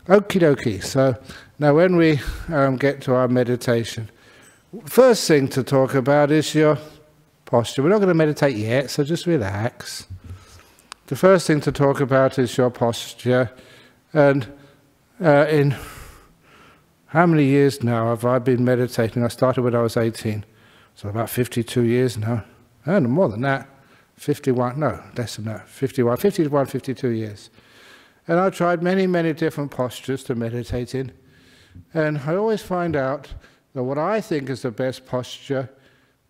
Okie dokie. So now when we get to our meditation, first thing to talk about is your posture. We're not going to meditate yet, so just relax. The first thing to talk about is your posture. And in how many years now have I been meditating? I started when I was 18, so about 52 years now. And more than that, 51, no, less than that, 51, 52 years. And I've tried many, many different postures to meditate in. And I always find out that what I think is the best posture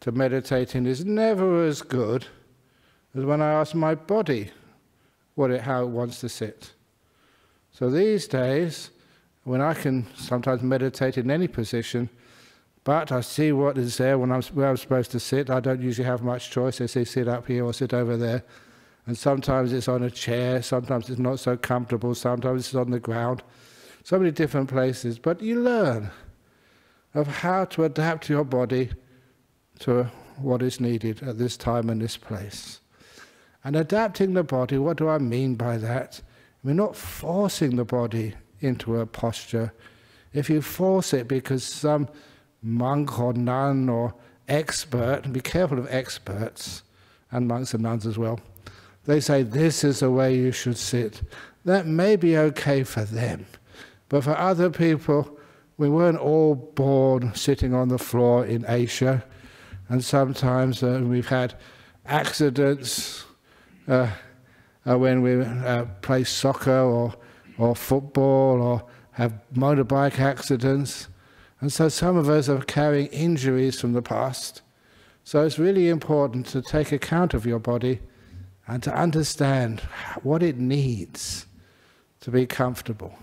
to meditate in is never as good as when I ask my body how it wants to sit. So these days, when I can sometimes meditate in any position, but I see what is there where I'm supposed to sit, I don't usually have much choice. They say sit up here or sit over there. And sometimes it's on a chair, sometimes it's not so comfortable, sometimes it's on the ground. So many different places. But you learn of how to adapt your body to what is needed at this time and this place. And adapting the body, what do I mean by that? We're not forcing the body into a posture. If you force it because some monk or nun or expert, and be careful of experts, and monks and nuns as well, they say this is the way you should sit. That may be okay for them, but for other people, we weren't all born sitting on the floor in Asia, and sometimes we've had accidents when we play soccer or football or have motorbike accidents. And so some of us are carrying injuries from the past. So it's really important to take account of your body and to understand what it needs to be comfortable.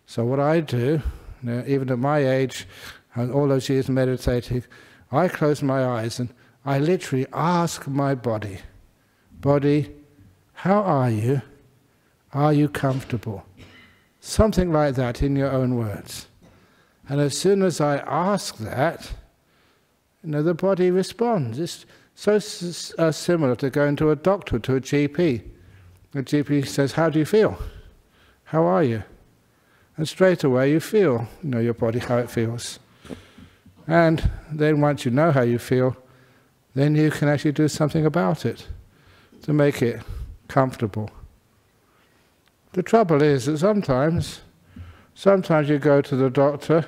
So what I do, even at my age, and all those years meditating, I close my eyes and I literally ask my body, how are you? Are you comfortable? Something like that in your own words. And as soon as I ask that, the body responds. It's so similar to going to a doctor, to a GP. The GP says, how do you feel? How are you? And straight away you feel, your body, how it feels. And then once you know how you feel, then you can actually do something about it to make it comfortable. The trouble is that sometimes you go to the doctor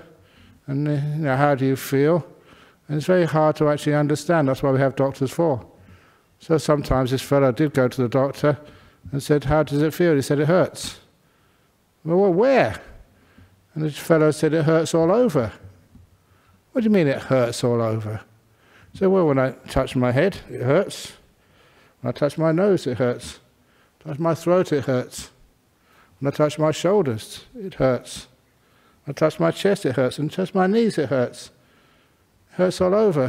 and how do you feel? And it's very hard to actually understand. That's why we have doctors for. So sometimes this fellow did go to the doctor and said, how does it feel? He said, it hurts. Well, where? And this fellow said, it hurts all over. What do you mean it hurts all over? So, well, when I touch my head, it hurts. When I touch my nose, it hurts. Touch my throat, it hurts. When I touch my shoulders, it hurts. When I touch my chest, it hurts. And touch my knees, it hurts. It hurts all over.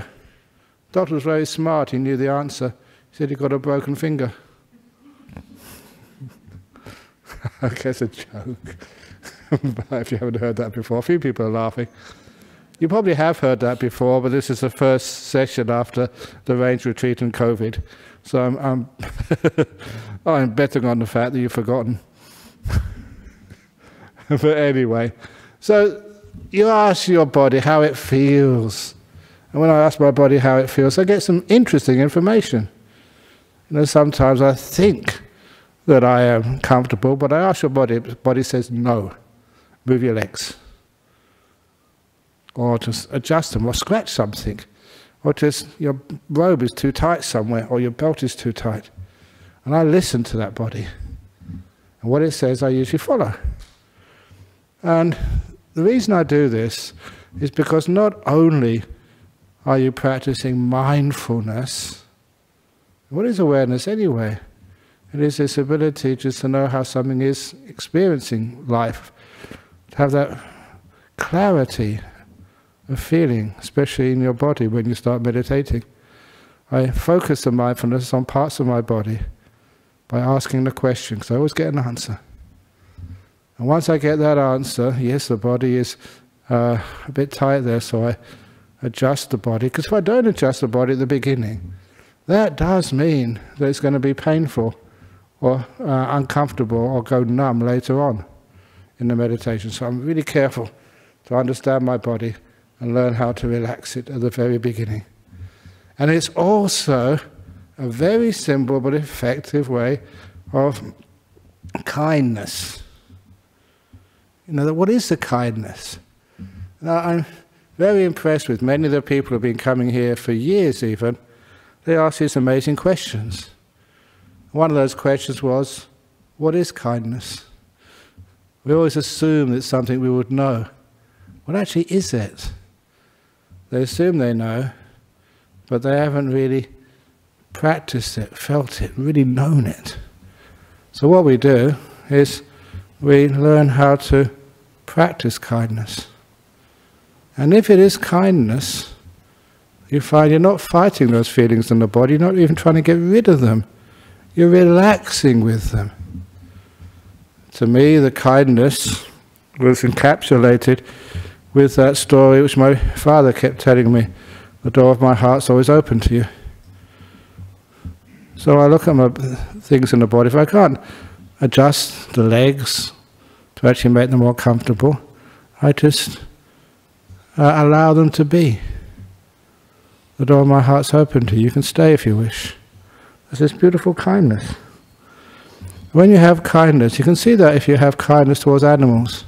The doctor was very smart. He knew the answer. He said he got a broken finger. I guess a joke. But if you haven't heard that before, a few people are laughing. You probably have heard that before, but this is the first session after the range retreat and COVID. So I'm betting on the fact that you've forgotten. But anyway, so you ask your body how it feels. And when I ask my body how it feels, I get some interesting information. Sometimes I think that I am comfortable, but I ask your body, the body says no, move your legs. Or just adjust them, or scratch something. Or just your robe is too tight somewhere, or your belt is too tight. And I listen to that body. And what it says, I usually follow. And the reason I do this is because not only are you practicing mindfulness, what is awareness anyway? It is this ability just to know how something is experiencing life, to have that clarity of feeling, especially in your body when you start meditating. I focus the mindfulness on parts of my body by asking the question, because I always get an answer. And once I get that answer, yes, the body is a bit tight there, so I adjust the body. Because if I don't adjust the body at the beginning, that does mean that it's going to be painful or uncomfortable or go numb later on. in the meditation. So I'm really careful to understand my body and learn how to relax it at the very beginning. And it's also a very simple but effective way of kindness. You know, what is the kindness? Now, I'm very impressed with many of the people who have been coming here for years even. They ask these amazing questions. One of those questions was, what is kindness? We always assume it's something we would know. What actually is it? They assume they know, but they haven't really practiced it, felt it, really known it. So what we do is we learn how to practice kindness. And if it is kindness, you find you're not fighting those feelings in the body, you're not even trying to get rid of them. You're relaxing with them. To me, the kindness was encapsulated with that story which my father kept telling me. The door of my heart's always open to you. So I look at my things in the body. If I can't adjust the legs to actually make them more comfortable, I just allow them to be. The door of my heart's open to you. You can stay if you wish. There's this beautiful kindness. When you have kindness, you can see that if you have kindness towards animals.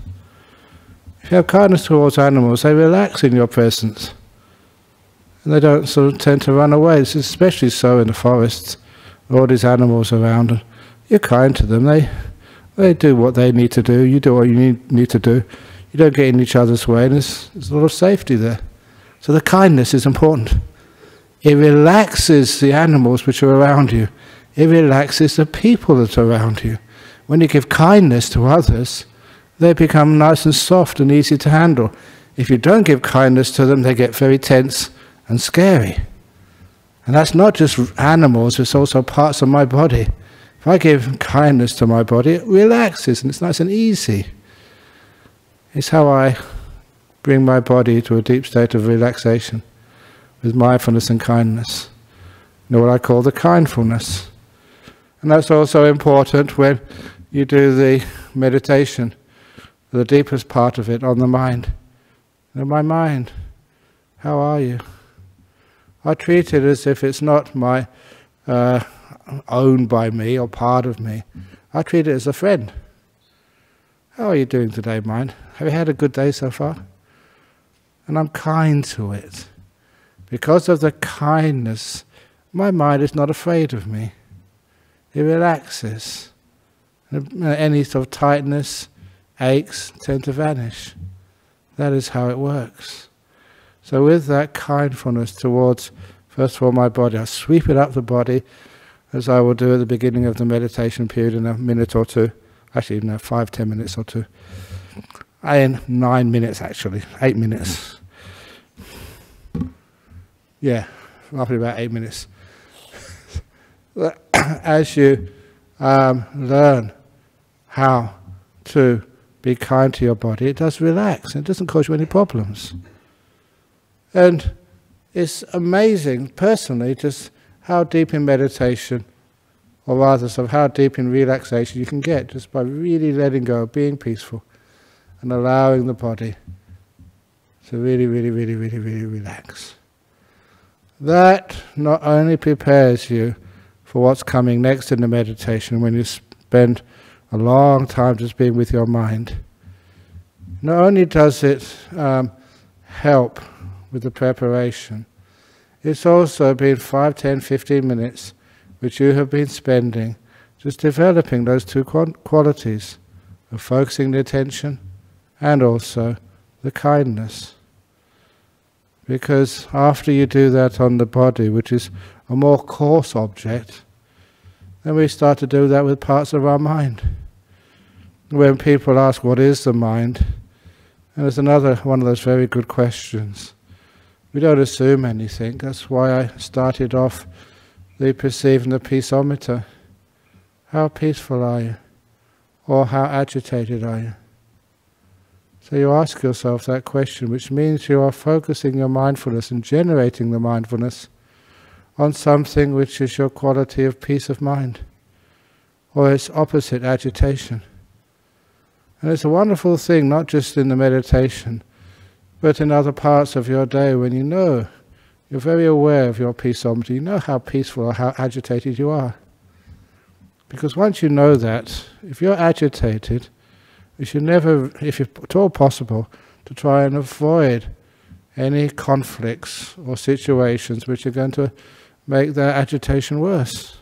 If you have kindness towards animals, they relax in your presence. And they don't sort of tend to run away. This is especially so in the forests. All these animals around, and you're kind to them. They do what they need to do. You do what you need to do. You don't get in each other's way, and there's a lot of safety there. So the kindness is important. It relaxes the animals which are around you. It relaxes the people that are around you. When you give kindness to others, they become nice and soft and easy to handle. If you don't give kindness to them, they get very tense and scary. And that's not just animals, it's also parts of my body. If I give kindness to my body, it relaxes and it's nice and easy. It's how I bring my body to a deep state of relaxation with mindfulness and kindness. You know what I call the kindfulness. And that's also important when you do the meditation, the deepest part of it on the mind. You know, my mind, how are you? I treat it as if it's not my owned by me or part of me. I treat it as a friend. How are you doing today, mind? Have you had a good day so far? And I'm kind to it. Because of the kindness, my mind is not afraid of me. It relaxes. Any sort of tightness, aches tend to vanish. That is how it works. So with that kindfulness towards, first of all, my body, I sweep it up the body, as I will do at the beginning of the meditation period in a minute or two. Actually, no, 5-10 minutes or two. In 9 minutes, actually, 8 minutes. Yeah, roughly about 8 minutes. As you learn how to be kind to your body, it does relax, and it doesn't cause you any problems. And it's amazing, personally, just how deep in meditation, or rather, sort of how deep in relaxation you can get just by really letting go, being peaceful, and allowing the body to really, really, really, really, really relax. That not only prepares you for what's coming next in the meditation, when you spend a long time just being with your mind, not only does it help with the preparation, it's also been 5, 10, 15 minutes which you have been spending just developing those two qualities of focusing the attention and also the kindness. Because after you do that on the body, which is a more coarse object, then we start to do that with parts of our mind. When people ask, what is the mind? And there's another one of those very good questions. We don't assume anything. That's why I started off the perceiving the peaceometer. How peaceful are you? Or how agitated are you? So you ask yourself that question, which means you are focusing your mindfulness and generating the mindfulness on something which is your quality of peace of mind, or its opposite, agitation. And it's a wonderful thing, not just in the meditation, but in other parts of your day when you know, you're very aware of your peaceometer, you know how peaceful or how agitated you are. Because once you know that, if you're agitated, you should never, if at all possible, to try and avoid any conflicts or situations which are going to make that agitation worse.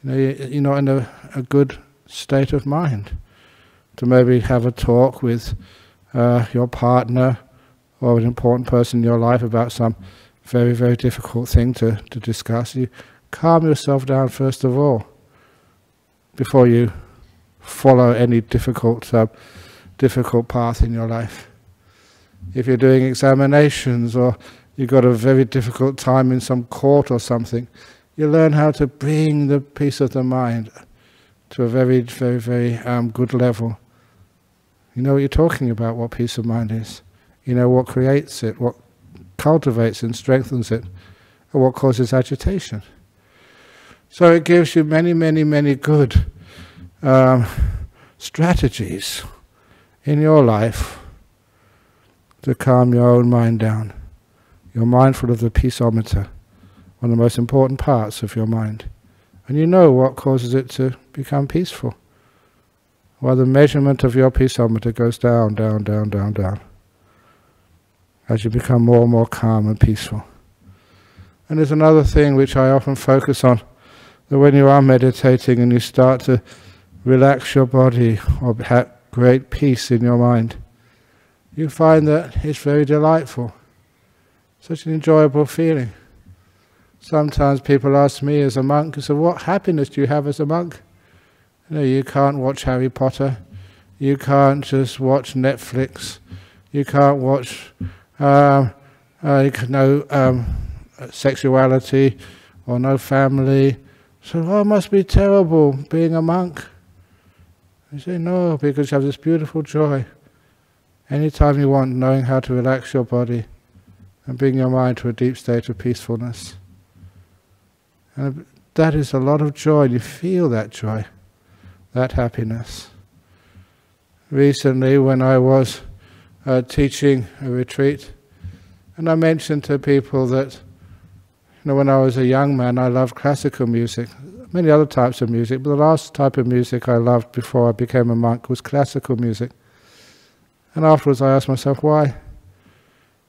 You know, you're not in a good state of mind to maybe have a talk with your partner or an important person in your life about some very, very difficult thing to discuss. You calm yourself down first of all before you follow any difficult path in your life. If you're doing examinations or you've got a very difficult time in some court or something, you learn how to bring the peace of the mind to a very, very, very good level. You know what you're talking about, what peace of mind is. You know what creates it, what cultivates and strengthens it, and what causes agitation. So it gives you many, many, many good strategies in your life to calm your own mind down. You're mindful of the peaceometer, one of the most important parts of your mind. And you know what causes it to become peaceful. While the measurement of your peaceometer goes down, down, down, down, down, as you become more and more calm and peaceful. And there's another thing which I often focus on, that when you are meditating and you start to relax your body or have great peace in your mind, you find that it's very delightful. Such an enjoyable feeling. Sometimes people ask me as a monk, so what happiness do you have as a monk? You know, you can't watch Harry Potter, you can't just watch Netflix, you can't watch sexuality or no family. So, it must be terrible being a monk. You say, no, because you have this beautiful joy. Anytime you want, knowing how to relax your body and bring your mind to a deep state of peacefulness. And that is a lot of joy, and you feel that joy, that happiness. Recently, when I was teaching a retreat, and I mentioned to people that, you know, when I was a young man, I loved classical music, many other types of music, but the last type of music I loved before I became a monk was classical music. And afterwards I asked myself, why?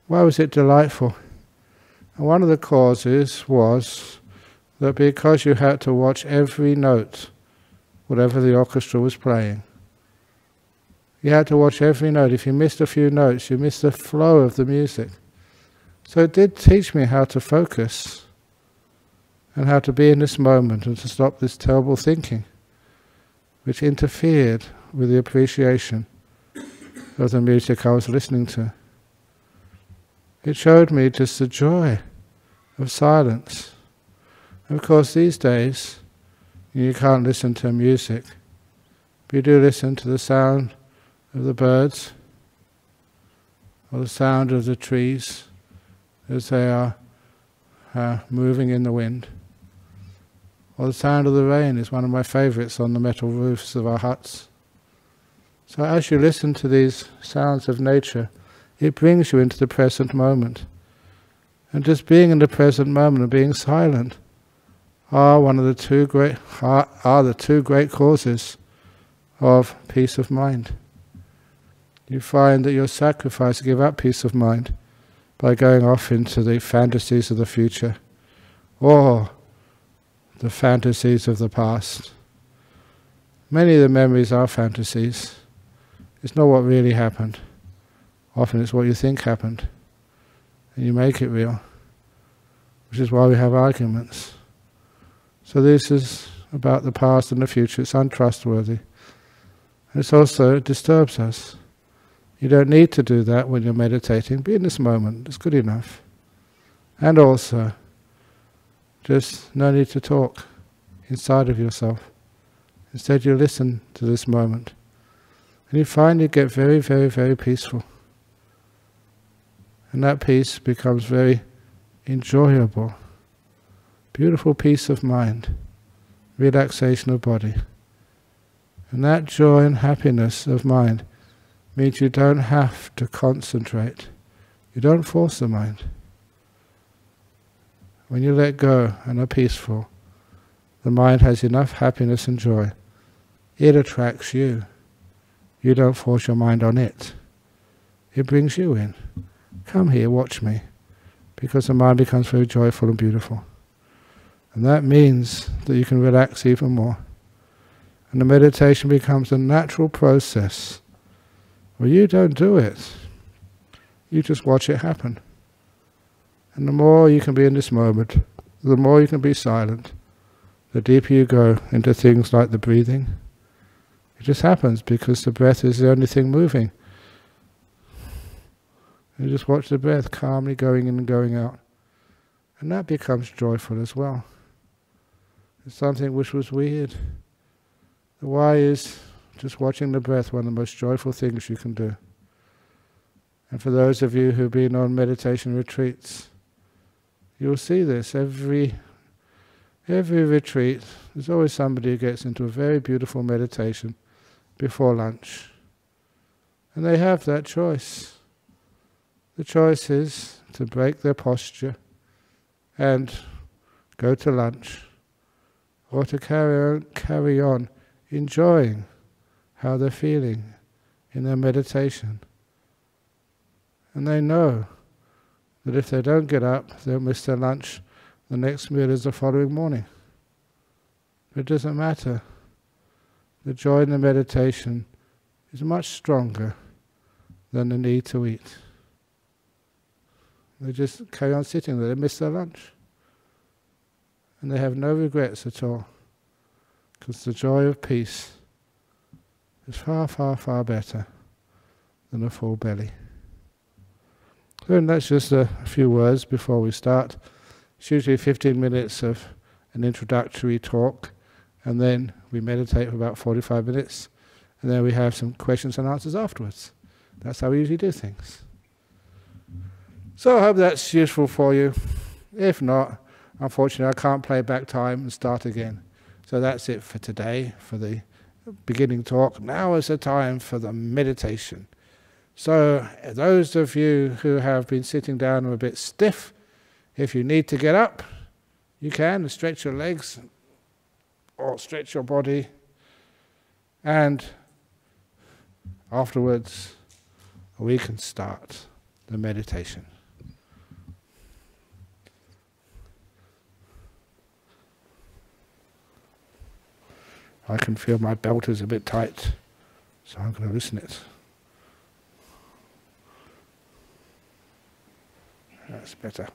Why was it delightful? And one of the causes was that because you had to watch every note, whatever the orchestra was playing, you had to watch every note. If you missed a few notes, you missed the flow of the music. So it did teach me how to focus and how to be in this moment and to stop this terrible thinking, which interfered with the appreciation of the music I was listening to. It showed me just the joy of silence. And of course, these days, you can't listen to music, but you do listen to the sound of the birds, or the sound of the trees as they are moving in the wind. Or the sound of the rain is one of my favourites on the metal roofs of our huts. So as you listen to these sounds of nature, it brings you into the present moment. And just being in the present moment and being silent are the two great causes of peace of mind. You find that your sacrifice to give up peace of mind by going off into the fantasies of the future or the fantasies of the past. Many of the memories are fantasies. It's not what really happened. Often it's what you think happened, and you make it real, which is why we have arguments. So this is about the past and the future. It's untrustworthy. And it disturbs us. You don't need to do that when you're meditating. Be in this moment. It's good enough. And also, just no need to talk inside of yourself. Instead, you listen to this moment. And you find you get very, very, very peaceful. And that peace becomes very enjoyable. Beautiful peace of mind. Relaxation of body. And that joy and happiness of mind means you don't have to concentrate. You don't force the mind. When you let go and are peaceful, the mind has enough happiness and joy. It attracts you. You don't force your mind on it. It brings you in. Come here, watch me. Because the mind becomes very joyful and beautiful. And that means that you can relax even more. And the meditation becomes a natural process where you don't do it. You just watch it happen. And the more you can be in this moment, the more you can be silent, the deeper you go into things like the breathing. It just happens because the breath is the only thing moving. You just watch the breath calmly going in and going out. And that becomes joyful as well. It's something which was weird. The why is just watching the breath, one of the most joyful things you can do. And for those of you who've been on meditation retreats, you'll see this. Every retreat, there's always somebody who gets into a very beautiful meditation before lunch. And they have that choice. The choice is to break their posture and go to lunch, or to carry on enjoying how they're feeling in their meditation. And they know that if they don't get up, they'll miss their lunch. The next meal is the following morning. But it doesn't matter. The joy in the meditation is much stronger than the need to eat. They just carry on sitting there, they miss their lunch. And they have no regrets at all. Because the joy of peace is far, far, far better than a full belly. So that's just a few words before we start. It's usually 15 minutes of an introductory talk, and then we meditate for about 45 minutes, and then we have some questions and answers afterwards. That's how we usually do things. So I hope that's useful for you. If not, unfortunately I can't play back time and start again. So that's it for today, for the beginning talk. Now is the time for the meditation. So those of you who have been sitting down and are a bit stiff, if you need to get up, you can stretch your legs or stretch your body, and afterwards we can start the meditation. I can feel my belt is a bit tight, so I'm going to loosen it. That's better.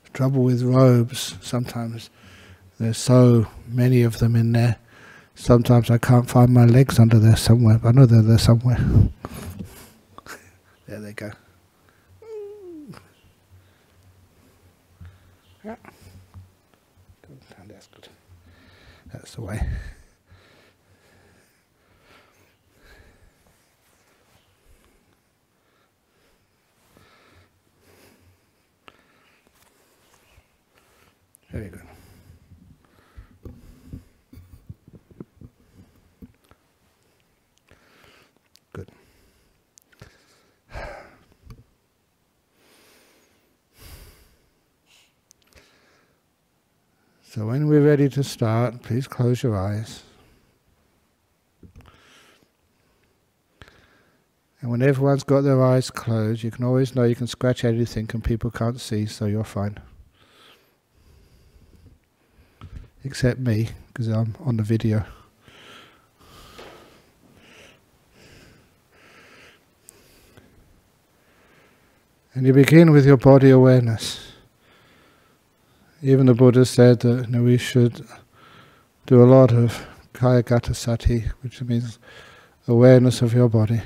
The trouble with robes, sometimes there's so many of them in there. Sometimes I can't find my legs under there somewhere, but I know they're there somewhere. There they go. Yeah. That's good. That's the way. Very good. Good. So when we're ready to start, please close your eyes. And when everyone's got their eyes closed, you can always know you can scratch anything and people can't see, so you're fine. Except me, because I'm on the video. And you begin with your body awareness. Even the Buddha said that we should do a lot of kayagata sati, which means awareness of your body.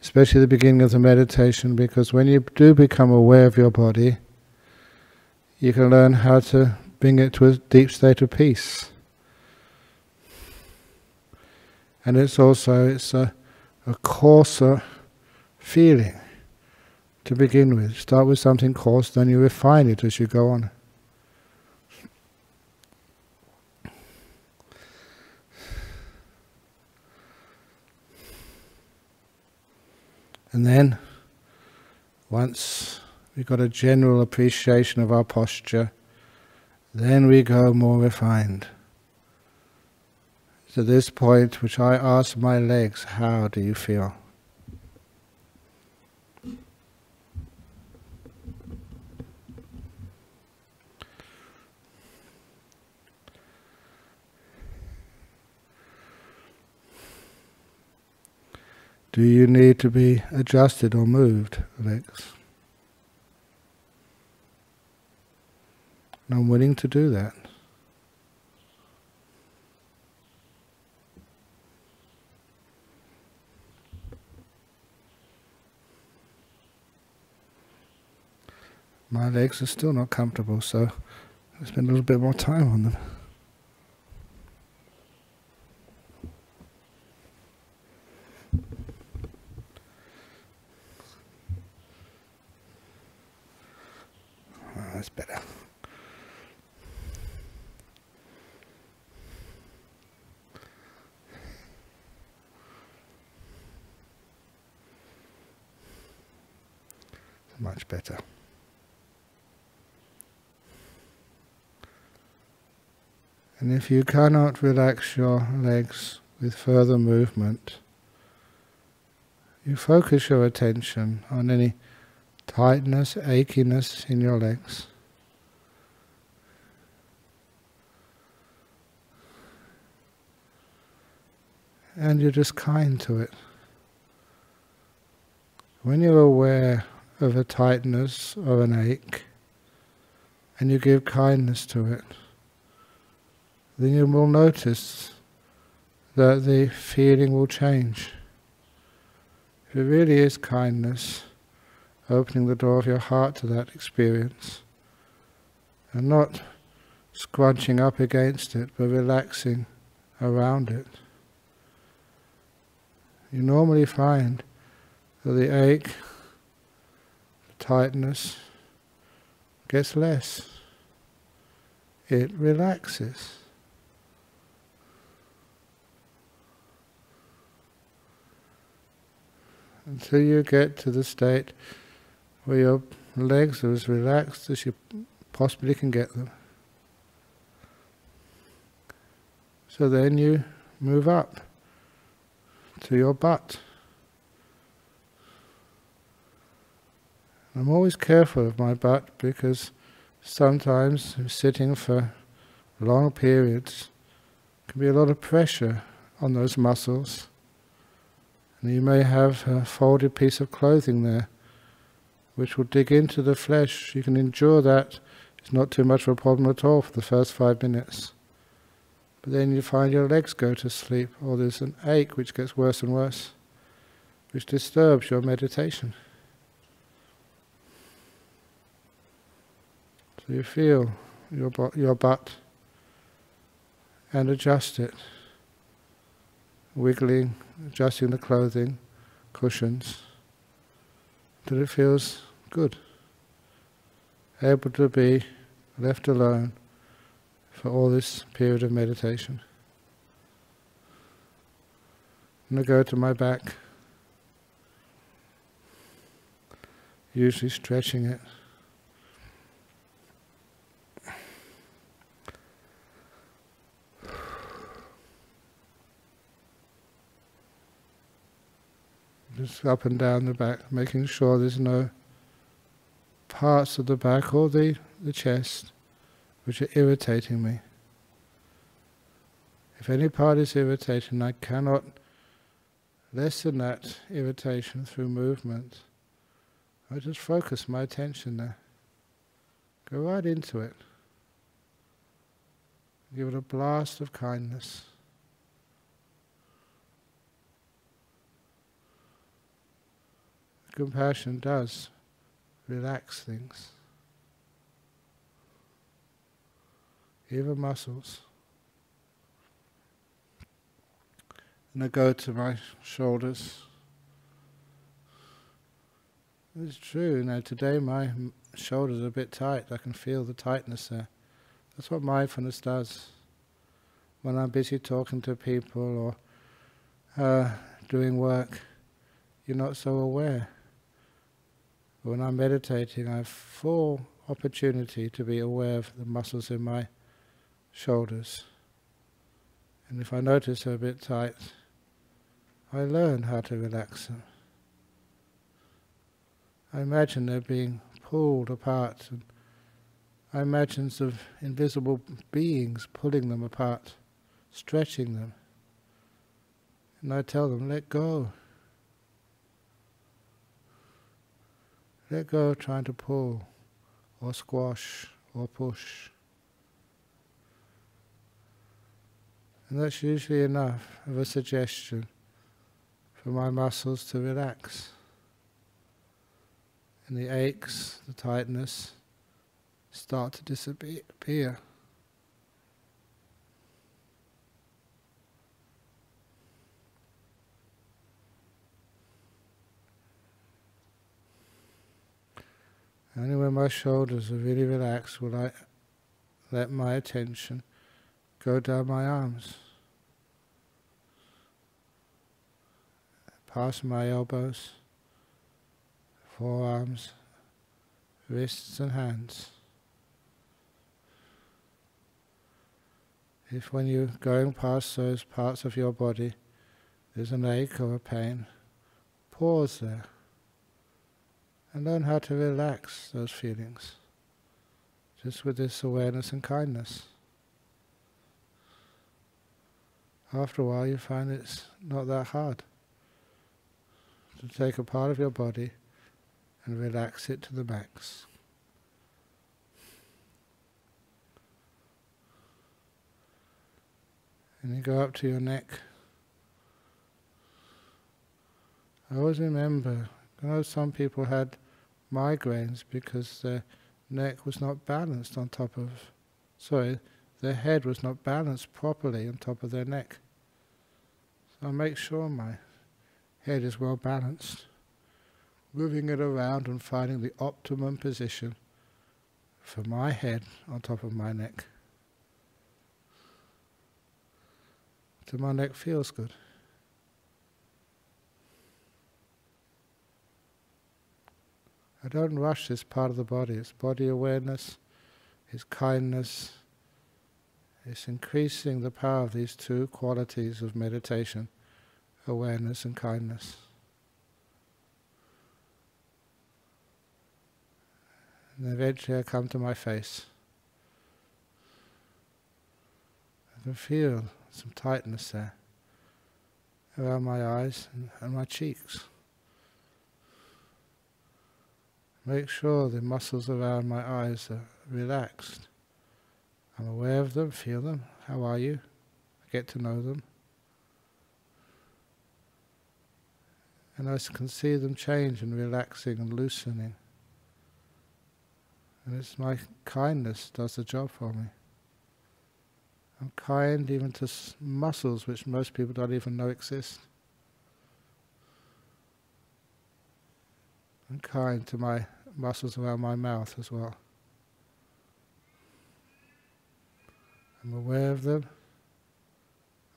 Especially the beginning of the meditation, because when you do become aware of your body, you can learn how to bring it to a deep state of peace. And it's a coarser feeling to begin with. Start with something coarse, then you refine it as you go on. And then, once we've got a general appreciation of our posture, then we go more refined. To this point, which I ask my legs, how do you feel? Do you need to be adjusted or moved, legs? And I'm willing to do that. My legs are still not comfortable, so I spend a little bit more time on them. That's better. Much better. And if you cannot relax your legs with further movement, you focus your attention on any tightness, achiness in your legs. And you're just kind to it. When you're aware of a tightness or an ache, and you give kindness to it, then you will notice that the feeling will change. If it really is kindness, opening the door of your heart to that experience, and not scrunching up against it, but relaxing around it, you normally find that the ache, the tightness, gets less. It relaxes. Until you get to the state where your legs are as relaxed as you possibly can get them. So then you move up to your butt. I'm always careful of my butt because sometimes sitting for long periods can be a lot of pressure on those muscles. And you may have a folded piece of clothing there which will dig into the flesh. You can endure that. It's not too much of a problem at all for the first 5 minutes. But then you find your legs go to sleep, or there's an ache which gets worse and worse, which disturbs your meditation. So you feel your butt and adjust it, wiggling, adjusting the clothing, cushions, till it feels good, able to be left alone for all this period of meditation. And I go to my back, usually stretching it. Just up and down the back, making sure there's no parts of the back or the chest which are irritating me. If any part is irritating, I cannot lessen that irritation through movement. I just focus my attention there. Go right into it. Give it a blast of kindness. Compassion does relax things. even muscles. And I go to my shoulders. It's true, today my shoulders are a bit tight. I can feel the tightness there. That's what mindfulness does. When I'm busy talking to people or doing work, you're not so aware. But when I'm meditating, I have full opportunity to be aware of the muscles in my shoulders. And if I notice they're a bit tight, I learn how to relax them. I imagine they're being pulled apart, and I imagine of invisible beings pulling them apart, stretching them. And I tell them, let go. Let go of trying to pull, or squash, or push. And that's usually enough of a suggestion for my muscles to relax. And the aches, the tightness, start to disappear. Only when my shoulders are really relaxed will I let my attention go down my arms, past my elbows, forearms, wrists and hands. If when you're going past those parts of your body there's an ache or a pain, pause there and learn how to relax those feelings, just with this awareness and kindness. After a while you find it's not that hard to take a part of your body and relax it to the max. And you go up to your neck. I always remember, some people had migraines because their neck was not balanced on top of, their head was not balanced properly on top of their neck. So I make sure my head is well balanced, moving it around and finding the optimum position for my head on top of my neck. So my neck feels good. I don't rush this part of the body. It's body awareness, it's kindness. It's increasing the power of these two qualities of meditation, awareness and kindness. And eventually I come to my face. I can feel some tightness there around my eyes and my cheeks. Make sure the muscles around my eyes are relaxed. I'm aware of them, feel them. How are you? I get to know them. And I can see them change and relaxing and loosening. And it's my kindness does the job for me. I'm kind even to muscles which most people don't even know exist. I'm kind to my muscles around my mouth as well. I'm aware of them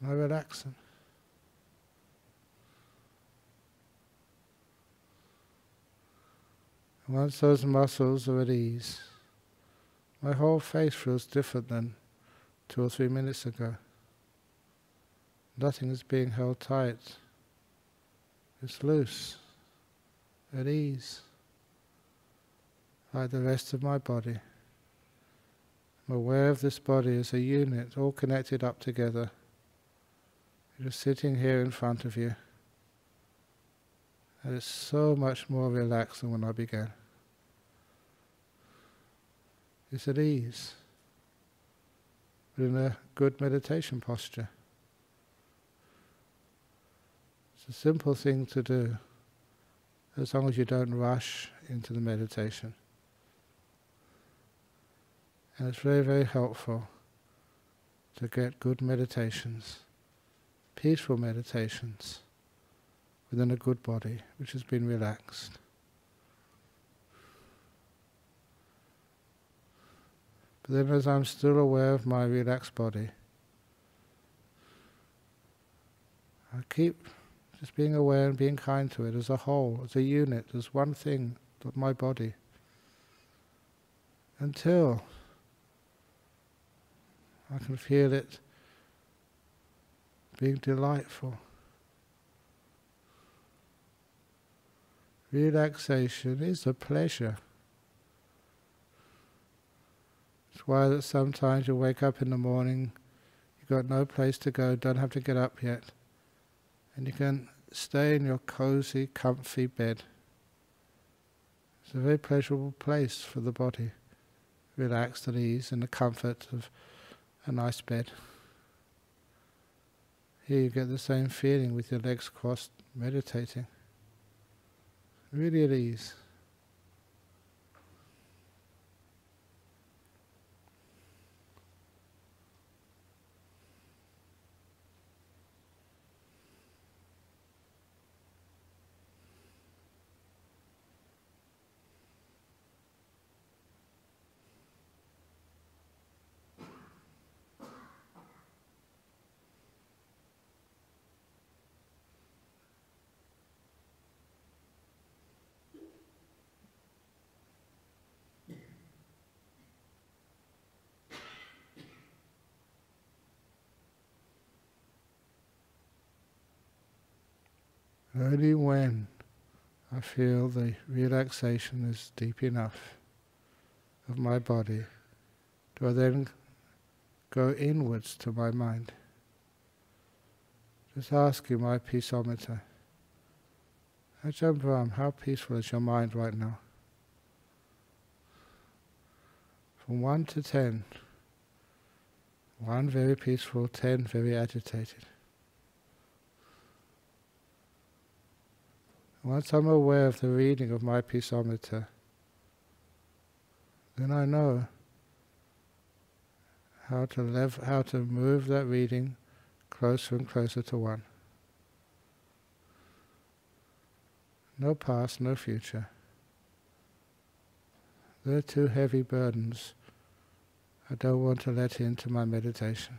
and I relax them. And once those muscles are at ease, my whole face feels different than 2 or 3 minutes ago. Nothing is being held tight. It's loose, at ease, like the rest of my body. I'm aware of this body as a unit, all connected up together. You're just sitting here in front of you. And it's so much more relaxed than when I began. It's at ease, but in a good meditation posture. It's a simple thing to do, as long as you don't rush into the meditation. And it's very, very helpful to get good meditations, peaceful meditations, within a good body, which has been relaxed. But then as I'm still aware of my relaxed body, I keep just being aware and being kind to it as a whole, as a unit, as one thing of my body, until I can feel it being delightful. Relaxation is a pleasure. It's why that sometimes you wake up in the morning, you've got no place to go, don't have to get up yet, and you can stay in your cozy, comfy bed. It's a very pleasurable place for the body, relaxed at ease in the comfort of a nice bed. Here you get the same feeling with your legs crossed, meditating. Really at ease. Only when I feel the relaxation is deep enough of my body do I then go inwards to my mind. Just asking my peaceometer, Ajahn Brahm, how peaceful is your mind right now? From 1 to 10, 1 very peaceful, 10 very agitated. Once I'm aware of the reading of my peaceometer, then I know how to move that reading closer and closer to 1. No past, no future. They're 2 heavy burdens I don't want to let into my meditation.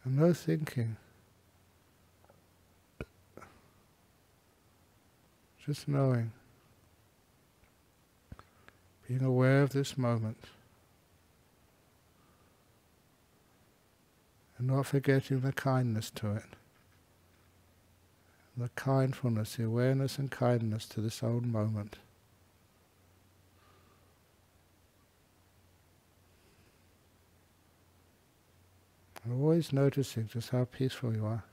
And no thinking. Just knowing. Being aware of this moment. And not forgetting the kindness to it. The kindfulness, the awareness and kindness to this own moment. Always noticing just how peaceful you are.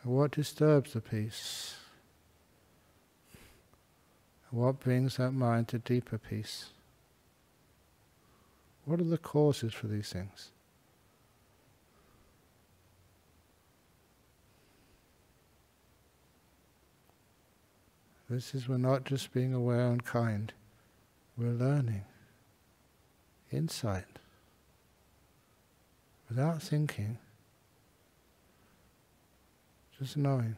And what disturbs the peace. And what brings that mind to deeper peace. What are the causes for these things? This is, we're not just being aware and kind, we're learning. Insight. Without thinking, just knowing.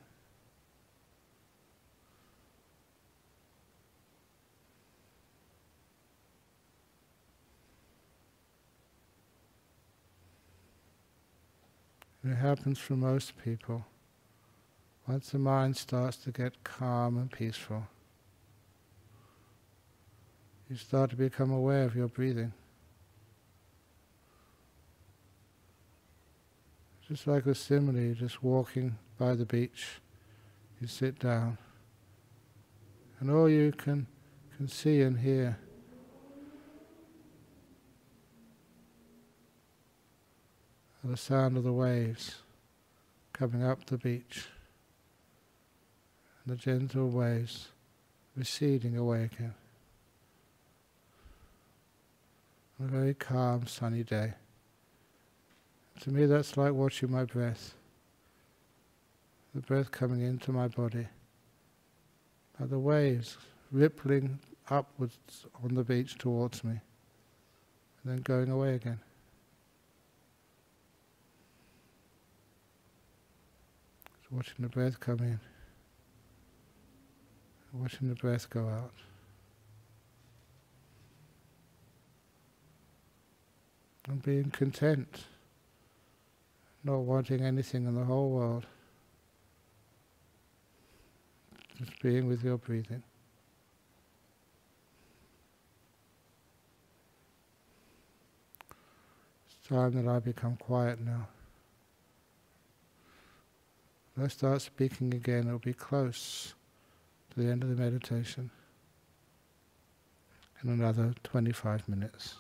And it happens for most people. Once the mind starts to get calm and peaceful, you start to become aware of your breathing. Just like a simile, just walking by the beach, you sit down, and all you can see and hear are the sound of the waves coming up the beach, and the gentle waves receding away again. On a very calm, sunny day. To me that's like watching my breath. The breath coming into my body, like the waves rippling upwards on the beach towards me, and then going away again. Just watching the breath come in, watching the breath go out. And being content, not wanting anything in the whole world. Just being with your breathing. It's time that I become quiet now. When I start speaking again, it'll be close to the end of the meditation in another 25 minutes.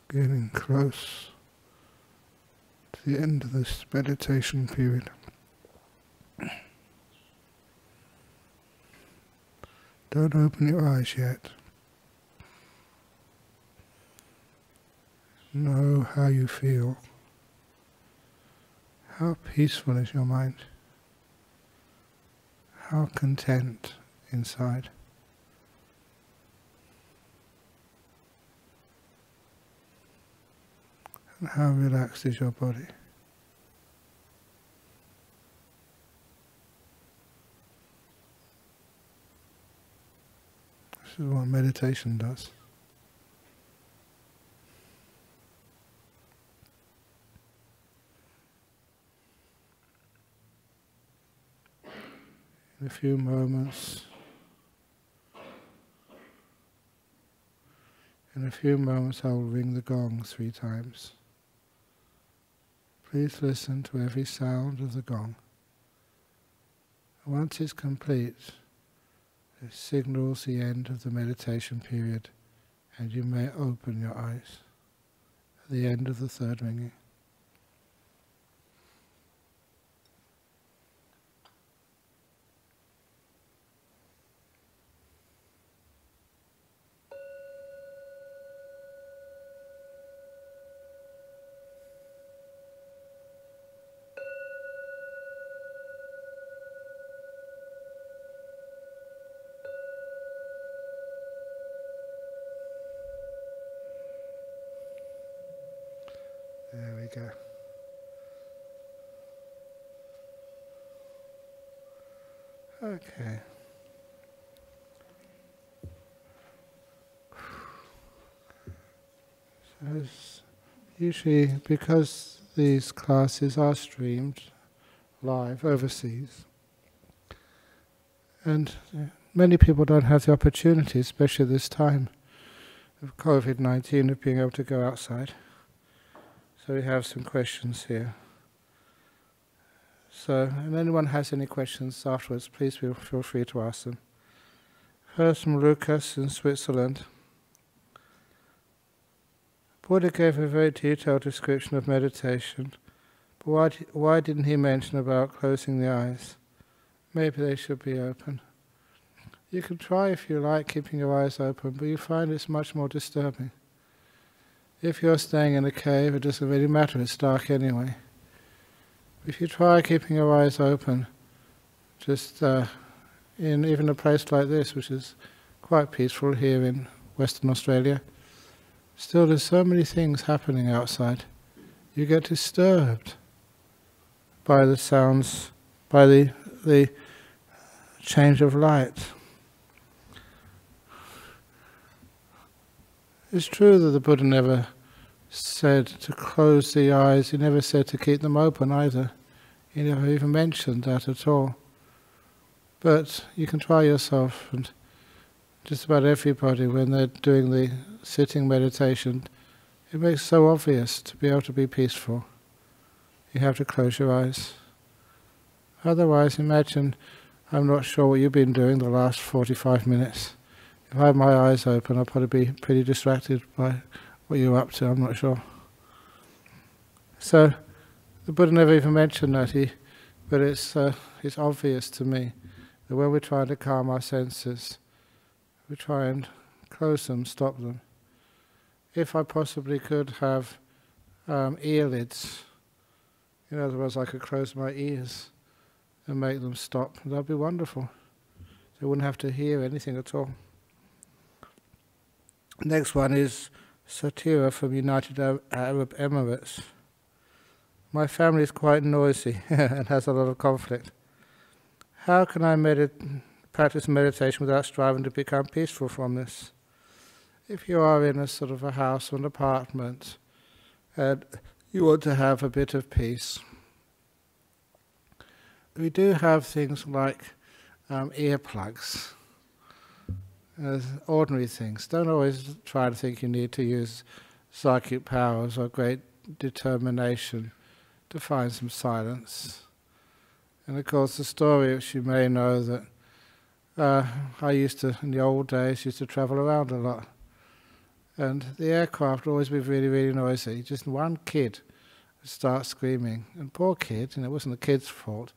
Getting close to the end of this meditation period. Don't open your eyes yet. Know how you feel. How peaceful is your mind? How content inside? And how relaxed is your body? This is what meditation does. In a few moments, I will ring the gong 3 times. Please listen to every sound of the gong. Once it's complete, it signals the end of the meditation period, and you may open your eyes at the end of the 3rd ringing. There we go. Okay. So usually, because these classes are streamed live overseas, and many people don't have the opportunity, especially this time of COVID-19, of being able to go outside. So we have some questions here. So, if anyone has any questions afterwards, please feel free to ask them. First from Lucas in Switzerland. Buddha gave a very detailed description of meditation, but why didn't he mention about closing the eyes? Maybe they should be open. You can try if you like keeping your eyes open, but you find it's much more disturbing. If you're staying in a cave, it doesn't really matter, it's dark anyway. If you try keeping your eyes open, just in even a place like this, which is quite peaceful here in Western Australia, still there's so many things happening outside. You get disturbed by the sounds, by the change of light. It's true that the Buddha never said to close the eyes, he never said to keep them open either. He never even mentioned that at all. But you can try yourself, and just about everybody, when they're doing the sitting meditation, it makes it so obvious to be able to be peaceful. You have to close your eyes. Otherwise, imagine, I'm not sure what you've been doing the last 45 minutes. If I had my eyes open, I'd probably be pretty distracted by what you're up to, I'm not sure. So, the Buddha never even mentioned that, but it's obvious to me that when we're trying to calm our senses, we try and close them, stop them. If I possibly could have earlids, in other words, I could close my ears and make them stop, that'd be wonderful. So I wouldn't have to hear anything at all. Next one is Satira from United Arab Emirates. My family is quite noisy and has a lot of conflict. How can I practice meditation without striving to become peaceful from this? If you are in a sort of a house or an apartment and you want to have a bit of peace, we do have things like earplugs. Ordinary things. Don't always try to think you need to use psychic powers or great determination to find some silence. And of course the story, which you may know, that I used to, in the old days, used to travel around a lot. And the aircraft would always be really, really noisy. Just one kid would start screaming. And poor kid, it wasn't the kid's fault,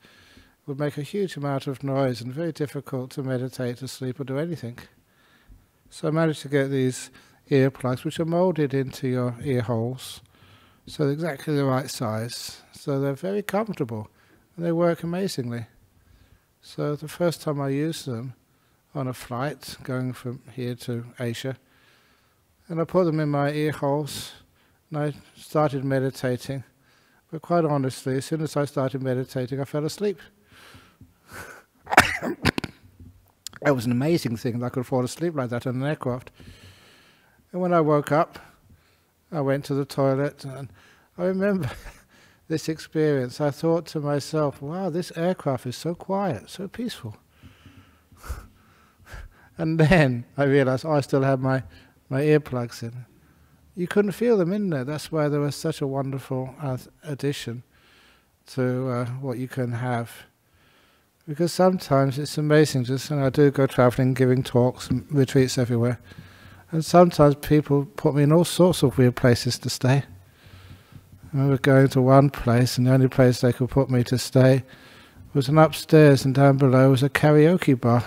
would make a huge amount of noise and very difficult to meditate, to sleep or do anything. So I managed to get these earplugs, which are moulded into your ear holes, so they're exactly the right size. So they're very comfortable and they work amazingly. So the first time I used them on a flight going from here to Asia, and I put them in my ear holes and I started meditating. But quite honestly, as soon as I started meditating, I fell asleep. It was an amazing thing that I could fall asleep like that on an aircraft. And when I woke up, I went to the toilet, and I remember this experience. I thought to myself, wow, this aircraft is so quiet, so peaceful. And then I realized, I still had my earplugs in. You couldn't feel them in there. That's why there was such a wonderful addition to what you can have. Because sometimes it's amazing, I do go travelling, giving talks and retreats everywhere. And sometimes people put me in all sorts of weird places to stay. I remember going to one place, and the only place they could put me to stay was an upstairs, and down below was a karaoke bar.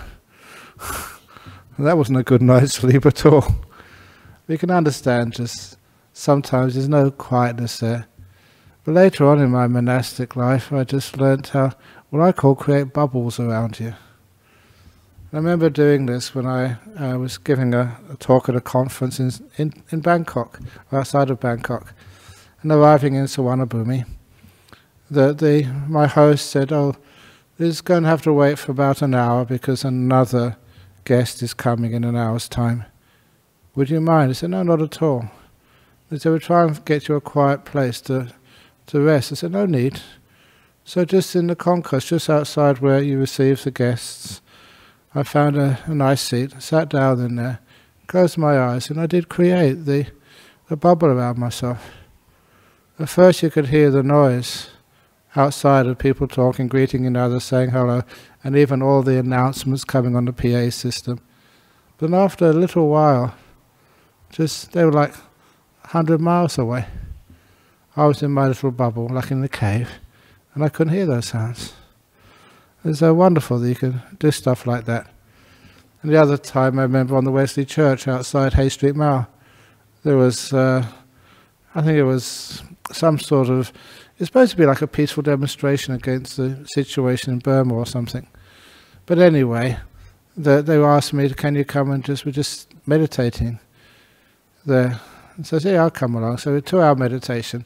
And that wasn't a good night's sleep at all. You can understand just sometimes there's no quietness there. But later on in my monastic life, I just learnt how, what I call, create bubbles around you. I remember doing this when I was giving a talk at a conference in Bangkok, or outside of Bangkok, and arriving in Suvarnabhumi. My host said, "Oh, this is going to have to wait for about an hour because another guest is coming in an hour's time. Would you mind?" I said, "No, not at all." They said, "We'll try and get you a quiet place to rest." I said, "No need." So just in the concourse, just outside where you receive the guests, I found a nice seat, sat down in there, closed my eyes, and I did create the bubble around myself. At first you could hear the noise outside of people talking, greeting each other, saying hello, and even all the announcements coming on the PA system. But after a little while, they were like 100 miles away. I was in my little bubble, like in the cave, and I couldn't hear those sounds. It's so wonderful that you can do stuff like that. And the other time, I remember on the Wesley Church outside Hay Street Mall, there was, I think it was some sort of, it's supposed to be like a peaceful demonstration against the situation in Burma or something. But anyway, they asked me, "Can you come and we're just meditating there?" And so I said, "Yeah, I'll come along." So a 2-hour meditation.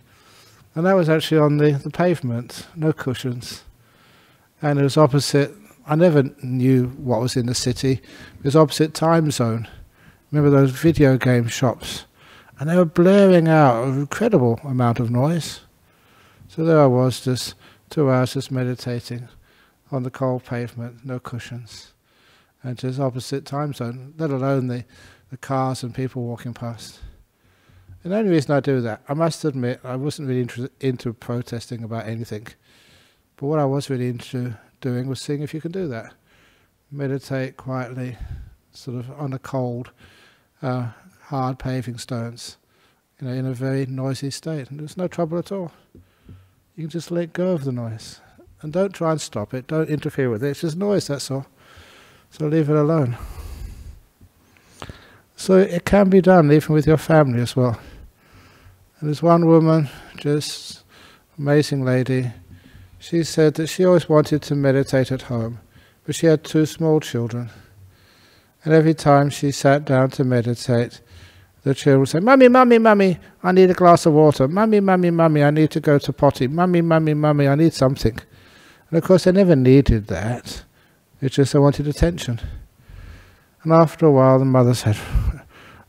And that was actually on the pavement, no cushions. And it was opposite, I never knew what was in the city, it was opposite time zone. Remember those video game shops? And they were blaring out an incredible amount of noise. So there I was, just 2 hours just meditating on the cold pavement, no cushions. And just opposite time zone, let alone the cars and people walking past. And the only reason I do that, I must admit, I wasn't really into protesting about anything. But what I was really into doing was seeing if you can do that. Meditate quietly, sort of on a cold, hard paving stones, in a very noisy state. And there's no trouble at all. You can just let go of the noise. And don't try and stop it, don't interfere with it. It's just noise, that's all. So leave it alone. So it can be done even with your family as well. And there's one woman, just amazing lady, she said that she always wanted to meditate at home, but she had 2 small children. And every time she sat down to meditate, the children would say, "Mummy, mummy, mummy, I need a glass of water. Mummy, mummy, mummy, I need to go to potty. Mummy, mummy, mummy, I need something." And of course they never needed that. It's just they wanted attention. And after a while the mother said,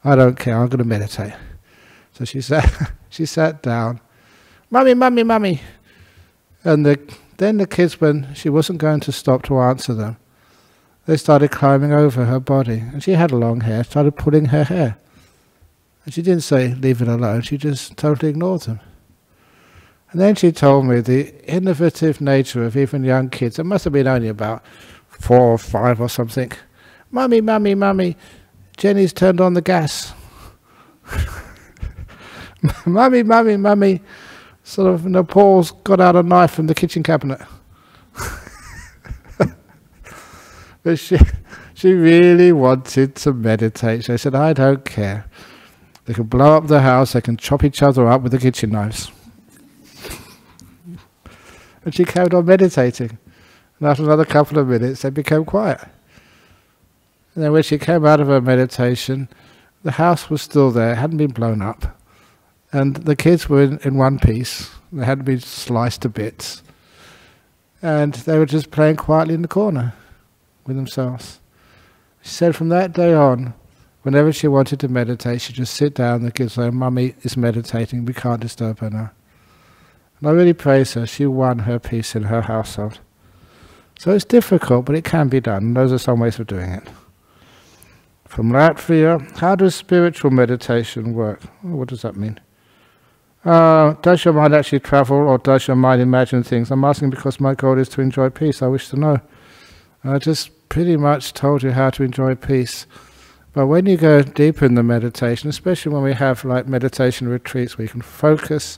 "I don't care, I'm going to meditate." So she sat down. "Mummy, mummy, mummy." And then the kids, when she wasn't going to stop to answer them, they started climbing over her body. And she had long hair, started pulling her hair. And she didn't say, "Leave it alone," she just totally ignored them. And then she told me the innovative nature of even young kids. It must have been only about 4 or 5 or something. "Mummy, mummy, mummy, Jenny's turned on the gas." Mummy, mummy, mummy. Sort of, Paul's got out a knife from the kitchen cabinet. But she really wanted to meditate. She said, I don't care. They can blow up the house, they can chop each other up with the kitchen knives. And she carried on meditating. And after another couple of minutes, they became quiet. And then when she came out of her meditation, the house was still there, it hadn't been blown up. And the kids were in one piece. They hadn't been sliced to bits. And they were just playing quietly in the corner with themselves. She said from that day on, whenever she wanted to meditate, she'd just sit down and the kids say, Mummy is meditating, we can't disturb her now. And I really praise her, she won her peace in her household. So it's difficult, but it can be done, and those are some ways of doing it. From Latvia, how does spiritual meditation work? What does that mean? Does your mind actually travel, or does your mind imagine things? I'm asking because my goal is to enjoy peace. I wish to know. I just pretty much told you how to enjoy peace. But when you go deeper in the meditation, especially when we have like meditation retreats where you can focus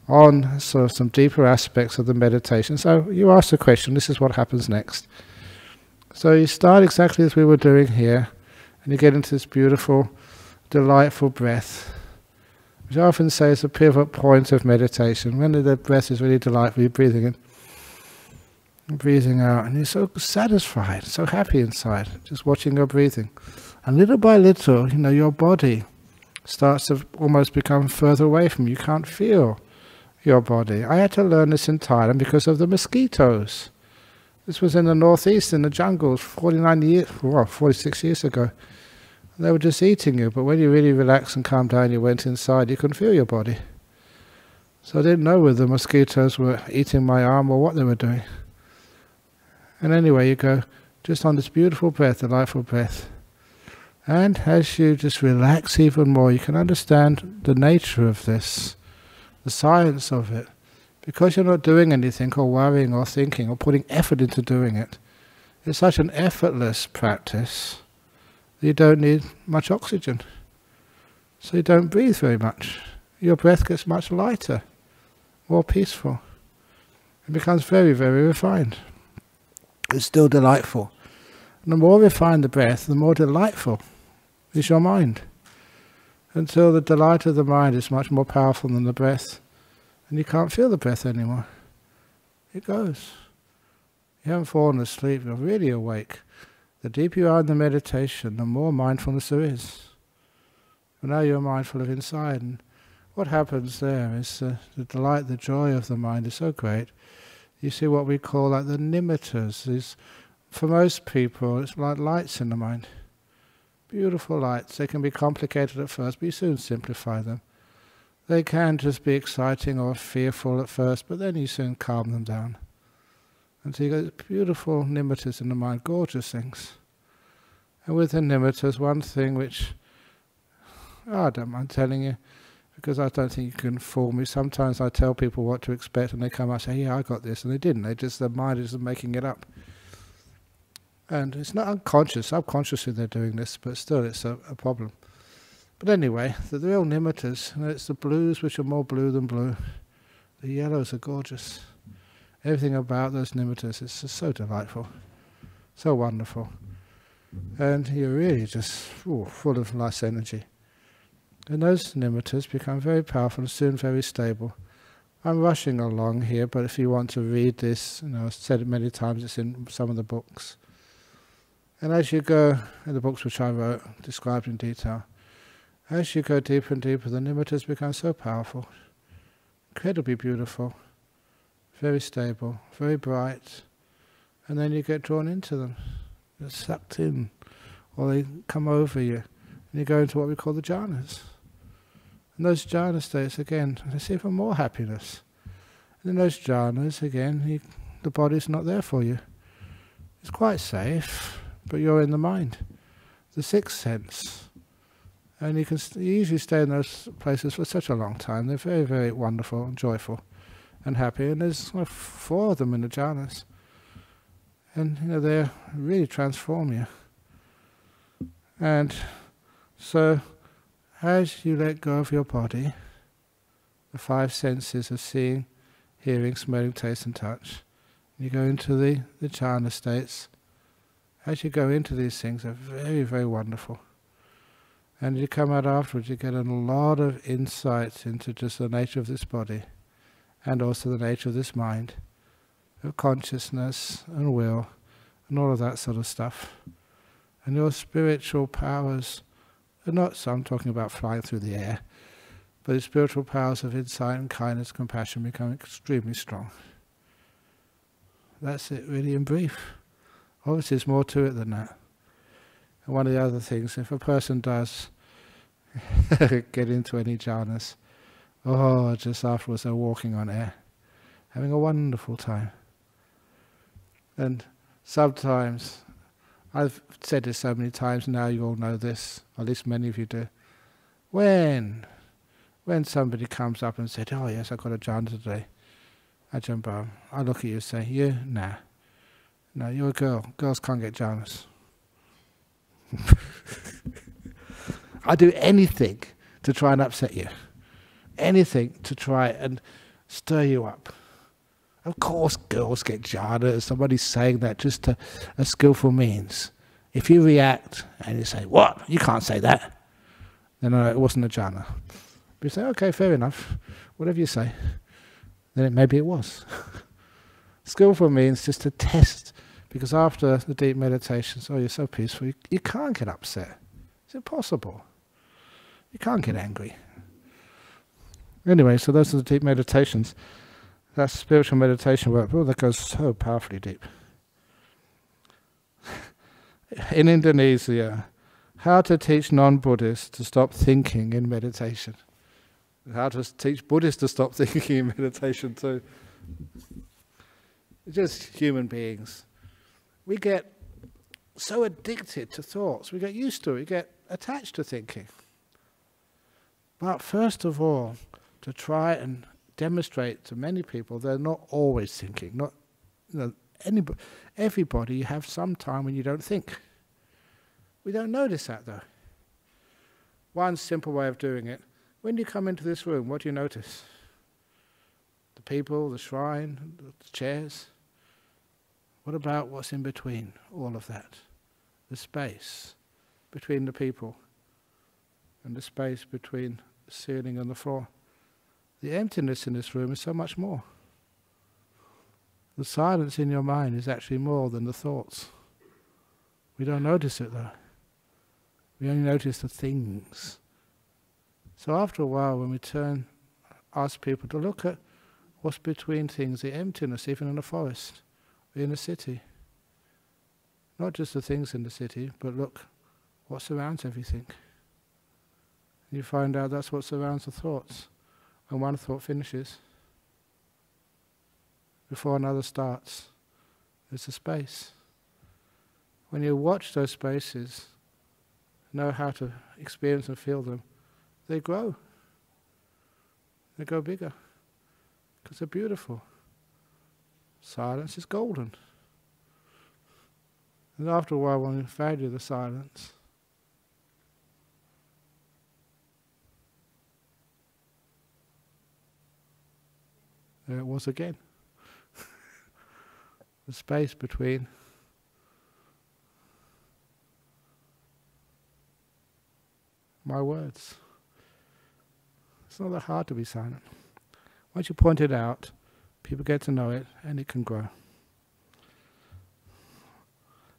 on sort of some deeper aspects of the meditation. So you ask the question, this is what happens next. So you start exactly as we were doing here, and you get into this beautiful, delightful breath, which I often say is a pivot point of meditation. When the breath is really delightful, you're breathing in, and breathing out, and you're so satisfied, so happy inside, just watching your breathing. And little by little, your body starts to almost become further away from you. You can't feel your body. I had to learn this in Thailand because of the mosquitoes. This was in the northeast, in the jungles, 46 years ago. They were just eating you, but when you really relaxed and calmed down, you went inside, you couldn't feel your body. So I didn't know whether the mosquitoes were eating my arm or what they were doing. And anyway, you go just on this beautiful breath, delightful breath. And as you just relax even more, you can understand the nature of this, the science of it. Because you're not doing anything or worrying or thinking or putting effort into doing it. It's such an effortless practice that you don't need much oxygen. So you don't breathe very much. Your breath gets much lighter, more peaceful. It becomes very, very refined. It's still delightful. And the more refined the breath, the more delightful is your mind. Until the delight of the mind is much more powerful than the breath. And you can't feel the breath anymore. It goes. You haven't fallen asleep, you're really awake. The deeper you are in the meditation, the more mindfulness there is. But now you're mindful of inside, and what happens there is the delight, the joy of the mind is so great. You see what we call like the nimittas. For most people, it's like lights in the mind. Beautiful lights. They can be complicated at first, but you soon simplify them. They can just be exciting or fearful at first, but then you soon calm them down. And so you get beautiful nimittas in the mind, gorgeous things. And with the nimittas, one thing which I don't mind telling you, because I don't think you can fool me. Sometimes I tell people what to expect and they come up and say, yeah, I got this, and they didn't. Their mind is making it up. And it's not unconscious, subconsciously they're doing this, but still it's a problem. But anyway, the real nimittas, it's the blues which are more blue than blue. The yellows are gorgeous. Everything about those nimittas is just so delightful, so wonderful. And you're really just full of nice energy. And those nimittas become very powerful and soon very stable. I'm rushing along here, but if you want to read this, I've said it many times, it's in some of the books. And as you go, in the books which I wrote, described in detail, as you go deeper and deeper, the nimittas become so powerful, incredibly beautiful, very stable, very bright, and then you get drawn into them. You're sucked in, or they come over you, and you go into what we call the jhanas. And those jhana states, again, they see even more happiness. And in those jhanas, again, the body's not there for you. It's quite safe, but you're in the mind, the sixth sense. And you usually stay in those places for such a long time. They're very, very wonderful and joyful and happy. And there's 4 of them in the jhanas. And they really transform you. And so as you let go of your body, the five senses of seeing, hearing, smelling, taste and touch. You go into the jhana states. As you go into these things, they're very, very wonderful. And you come out afterwards, you get a lot of insights into just the nature of this body, and also the nature of this mind, of consciousness and will, and all of that sort of stuff. And your spiritual powers are not, so I'm talking about flying through the air, but the spiritual powers of insight and kindness, compassion become extremely strong. That's it really in brief. Obviously there's more to it than that. And one of the other things, if a person does get into any jhanas, just afterwards they're walking on air, having a wonderful time. And sometimes, I've said this so many times now, you all know this, or at least many of you do. When somebody comes up and said, oh yes, I got a jhana today, Ajahn Brahm, I look at you and say, you? Nah. No, you're a girl. Girls can't get jhanas. I do anything to try and upset you. Anything to try and stir you up. Of course girls get jhana. Somebody's saying that just to a skillful means. If you react and you say, what? You can't say that. Then no, it wasn't a jhana. But you say, okay, fair enough. Whatever you say. Then maybe it was. Skillful means just to test. Because after the deep meditations, you're so peaceful, you can't get upset. It's impossible. You can't get angry. Anyway, so those are the deep meditations. That's spiritual meditation work. That goes so powerfully deep. In Indonesia, how to teach non-Buddhists to stop thinking in meditation. How to teach Buddhists to stop thinking in meditation too. Just human beings. We get so addicted to thoughts. We get used to it. We get attached to thinking. But first of all, to try and demonstrate to many people they're not always thinking. Not, everybody, you have some time when you don't think. We don't notice that though. One simple way of doing it, when you come into this room, what do you notice? The people, the shrine, the chairs. What about what's in between all of that? The space between the people and the space between the ceiling and the floor. The emptiness in this room is so much more. The silence in your mind is actually more than the thoughts. We don't notice it though. We only notice the things. So after a while when we ask people to look at what's between things, the emptiness even in the forest, or in the city. Not just the things in the city, but look what surrounds everything. And you find out that's what surrounds the thoughts. And one thought finishes before another starts. There's a space. When you watch those spaces, know how to experience and feel them, they grow. They grow bigger. Because they're beautiful. Silence is golden. And after a while, when you value the silence, there it was again. The space between my words. It's not that hard to be silent. Once you point it out, people get to know it and it can grow.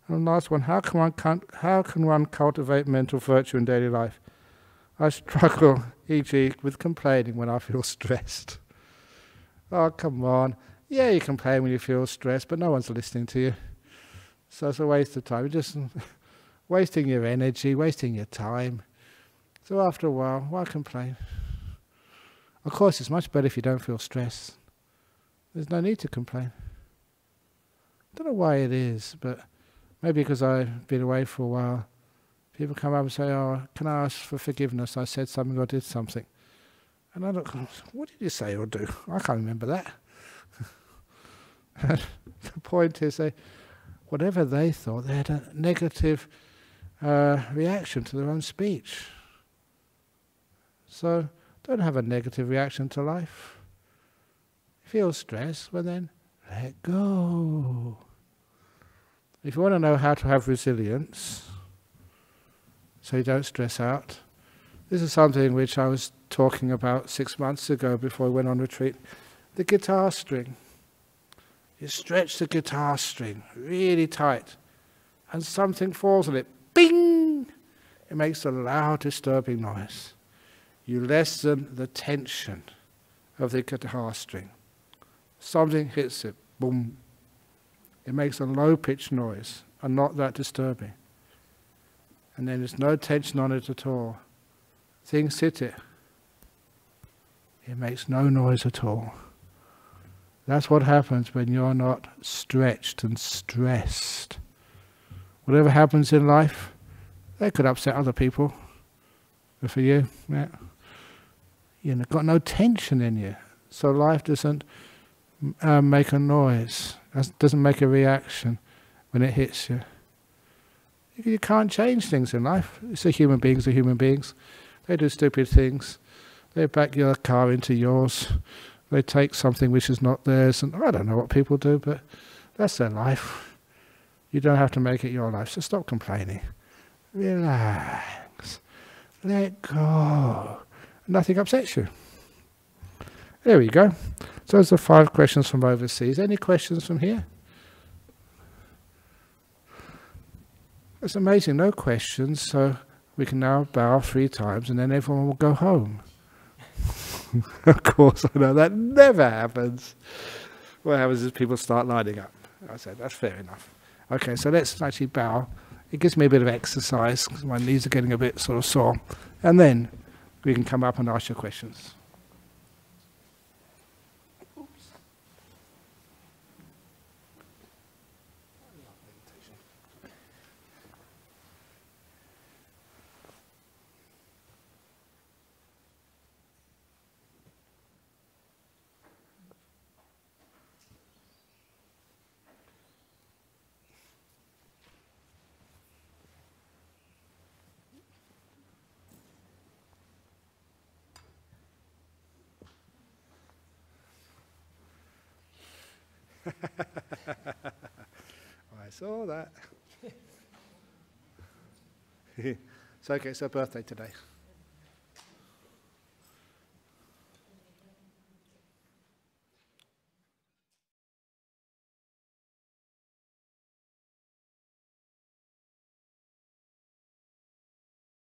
And the last one, how can one cultivate mental virtue in daily life? I struggle, e.g. with complaining when I feel stressed. Oh, come on. Yeah, you complain when you feel stressed, but no one's listening to you. So it's a waste of time. You're just wasting your energy, wasting your time. So after a while, why complain? Of course, it's much better if you don't feel stressed. There's no need to complain. I don't know why it is, but maybe because I've been away for a while, people come up and say, oh, can I ask for forgiveness? I said something or did something. And I look, what did you say or do? I can't remember that. And the point is, whatever they thought, they had a negative reaction to their own speech. So Don't have a negative reaction to life. Feel stress, well then, let go. If you want to know how to have resilience, so you don't stress out, this is something which I was talking about 6 months ago before I went on retreat. The guitar string. You stretch the guitar string really tight, and something falls on it. Bing! It makes a loud, disturbing noise. You lessen the tension of the guitar string. Something hits it. Boom! It makes a low-pitched noise, and not that disturbing. And then there's no tension on it at all. Things hit it. It makes no noise at all. That's what happens when you're not stretched and stressed. Whatever happens in life, that could upset other people. But for you, yeah, you've got no tension in you. So life doesn't make a noise, doesn't make a reaction when it hits you. You can't change things in life. It's human beings are human beings. They do stupid things. They back your car into yours. They take something which is not theirs. And I don't know what people do, but that's their life. You don't have to make it your life. So stop complaining. Relax. Let go. Nothing upsets you. There we go. So those are 5 questions from overseas. Any questions from here? It's amazing, no questions, so we can now bow 3 times and then everyone will go home. Of course, I know that never happens. What happens is people start lining up. I said, that's fair enough. Okay, so let's actually bow. It gives me a bit of exercise because my knees are getting a bit sort of sore. And then we can come up and ask your questions. I saw that. So okay, it's her birthday today.